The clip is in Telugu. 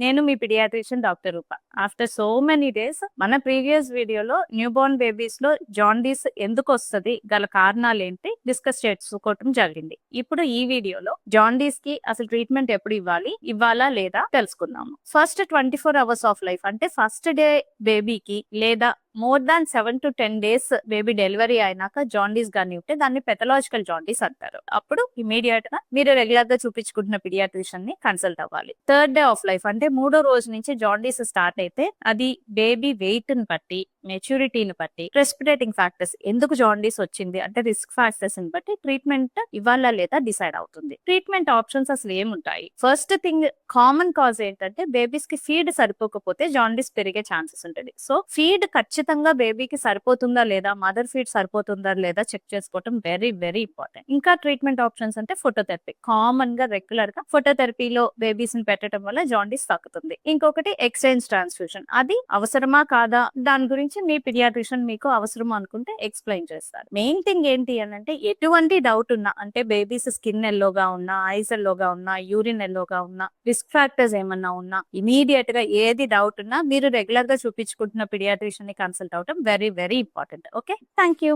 నేను మీ పిడియాట్రిషియన్ డాక్టర్ రూప. ఆఫ్టర్ సో మెనీ డేస్ మన ప్రీవియస్ వీడియోలో న్యూ బోర్న్ బేబీస్ లో జాండీస్ ఎందుకు వస్తుంది గల కారణాలు ఏంటి డిస్కస్ చేసుకోవటం జరిగింది. ఇప్పుడు ఈ వీడియోలో జాండీస్ కి అసలు ట్రీట్మెంట్ ఎప్పుడు ఇవ్వాలా లేదా తెలుసుకుందాము. ఫస్ట్ 24 hours ఆఫ్ లైఫ్ అంటే ఫస్ట్ డే బేబీకి లేదా more than 7 to 10 days baby delivery అయినాక జాండీస్ గానీ ఉంటే దాన్ని పెథలాజికల్ జాండీస్ అంటారు. అప్పుడు ఇమీడియట్ గా మీరు రెగ్యులర్ గా చూపించుకుంటున్న పిడియాట్రిషియన్ ని కన్సల్ట్ అవ్వాలి. థర్డ్ డే ఆఫ్ లైఫ్ అంటే 3వ రోజు నుంచి జాండీస్ స్టార్ట్ అయితే అది బేబీ వెయిట్ ని బట్టి, మెచ్యూరిటీని బట్టి, రెస్పిరేటింగ్ ఫ్యాక్టర్స్ ఎందుకు జాండీస్ వచ్చింది అంటే రిస్క్ ఫ్యాక్టర్స్ ని బట్టి ట్రీట్మెంట్ ఇవ్వాలా లేదా డిసైడ్ అవుతుంది. ట్రీట్మెంట్ ఆప్షన్స్ అసలు ఏముంటాయి? ఫస్ట్ థింగ్, కామన్ కాజ్ ఏంటంటే బేబీస్ కి ఫీడ్ సరిపోకపోతే జాండీస్ పెరిగే ఛాన్సెస్ ఉంటుంది. సో ఫీడ్ ఖచ్చితంగా బేబీకి సరిపోతుందా లేదా, మదర్ ఫీడ్ సరిపోతుందా లేదా చెక్ చేసుకోవడం వెరీ వెరీ ఇంపార్టెంట్. ఇంకా ట్రీట్మెంట్ ఆప్షన్స్ అంటే ఫోటోథెరపీ. కామన్ గా రెగ్యులర్ గా ఫోటోథెరపీలో బేబీస్ ని పెట్టడం వల్ల జాండీస్ తగ్గుతుంది. ఇంకొకటి ఎక్స్చేంజ్ ట్రాన్స్ఫ్యూషన్. అది అవసరమా కాదా దాని గురించి మీ పిడియాట్రిషియన్ మీకు అవసరం అనుకుంటే ఎక్స్ప్లెయిన్ చేస్తారు. మెయిన్ థింగ్ ఏంటి అని అంటే ఎటువంటి డౌట్ ఉన్నా, అంటే బేబీస్ స్కిన్ ఎల్లోగా ఉన్నా, ఐస్ ఎల్లోగా ఉన్నా, యూరిన్ ఎల్లోగా ఉన్నా, రిస్క్ ఫ్యాక్టర్స్ ఏమన్నా ఉన్నా, ఇమీడియట్ గా ఏది డౌట్ ఉన్నా మీరు రెగ్యులర్ గా చూపించుకుంటున్న పిడియాట్రిషియన్ ని కన్సల్ట్ అవటం very very important. Okay, thank you.